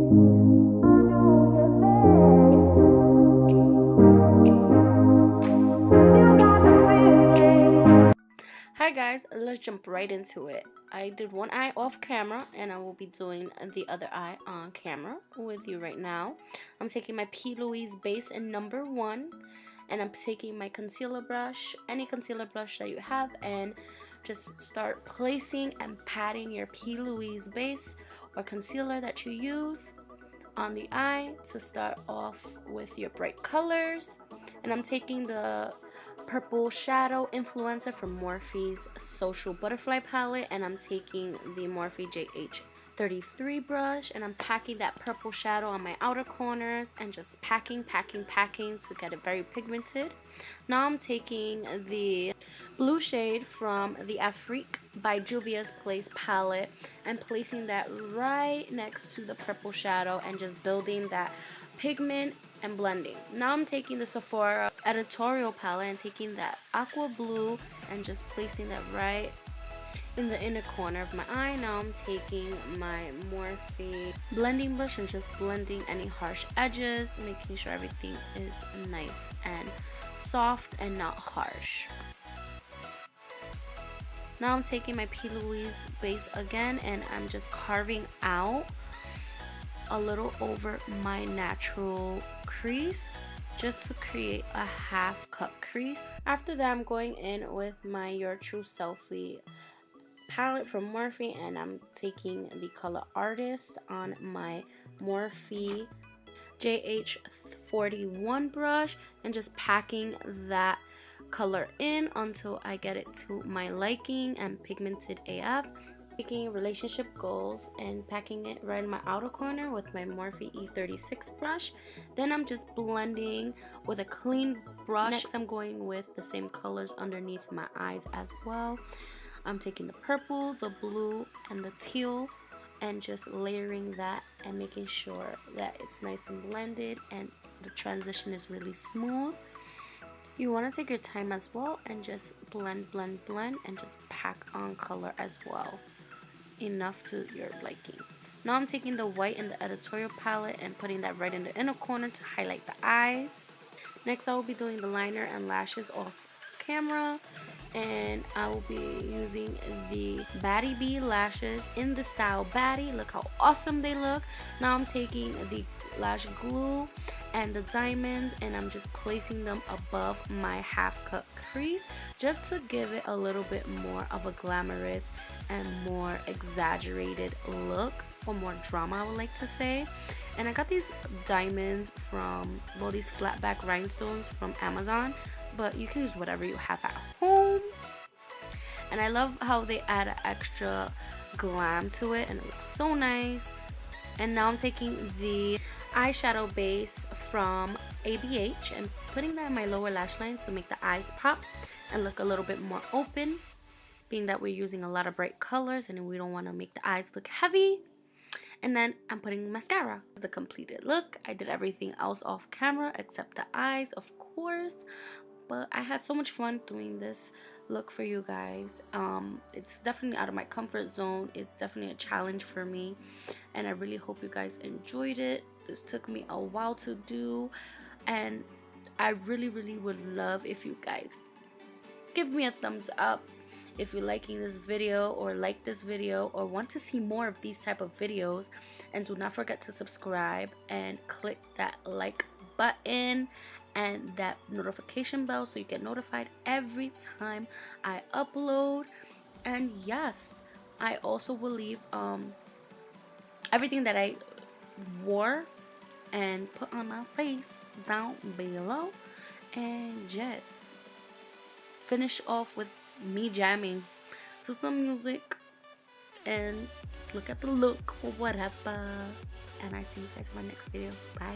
Hi guys, let's jump right into it. I did one eye off camera and I will be doing the other eye on camera with you right now. I'm taking my Louise Base in number 1 and I'm taking my concealer brush, any concealer brush that you have, and just start placing and patting your Louise Base or concealer that you use on the eye to start off with your bright colors. And I'm taking the purple shadow influencer from Morphe's Social Butterfly palette, and I'm taking the Morphe JH33 brush, and I'm packing that purple shadow on my outer corners and just packing to get it very pigmented. Now I'm taking the blue shade from the Afrique by Jovias Place palette and placing that right next to the purple shadow and just building that pigment and blending. Now I'm taking the Sephora editorial palette and taking that aqua blue and just placing that right in the inner corner of my eye. Now I'm taking my Morphe blending brush and just blending any harsh edges, making sure everything is nice and soft and not harsh. Now I'm taking my Louise Base again and I'm just carving out a little over my natural crease just to create a half cut crease. After that, I'm going in with my Your True Selfie palette from Morphe and I'm taking the color Artist on my Morphe JH41 brush and just packing that color in until I get it to my liking and pigmented AF. Taking Relationship Goals and packing it right in my outer corner with my Morphe E36 brush. Then I'm just blending with a clean brush. Next I'm going with the same colors underneath my eyes as well. I'm taking the purple, the blue, and the teal and just layering that and making sure that it's nice and blended and the transition is really smooth. You want to take your time as well and just blend and just pack on color as well, enough to your liking. Now I'm taking the white in the editorial palette and putting that right in the inner corner to highlight the eyes. Next I will be doing the liner and lashes off camera, and I will be using the Baddie B lashes in the style Baddie. Look how awesome they look. Now I'm taking the lash glue and the diamonds and I'm just placing them above my half cut crease just to give it a little bit more of a glamorous and more exaggerated look, or more drama I would like to say. And I got these diamonds from, well, these flat back rhinestones from Amazon, but you can use whatever you have at home. And I love how they add an extra glam to it and it looks so nice. And now I'm taking the eyeshadow base from ABH and putting that in my lower lash line to make the eyes pop and look a little bit more open, being that we're using a lot of bright colors and we don't want to make the eyes look heavy. And then I'm putting mascara. The completed look. I did everything else off camera except the eyes, of course, but I had so much fun doing this look for you guys. It's definitely out of my comfort zone. It's definitely a challenge for me and I really hope you guys enjoyed it. This took me a while to do and I really would love if you guys give me a thumbs up if you're liking this video or like this video or want to see more of these type of videos. And do not forget to subscribe and click that like button and that notification bell so you get notified every time I upload. And yes, I also will leave everything that I wore and put on my face down below, and just finish off with me jamming to some music and look at the look or whatever. And I see you guys in my next video. Bye.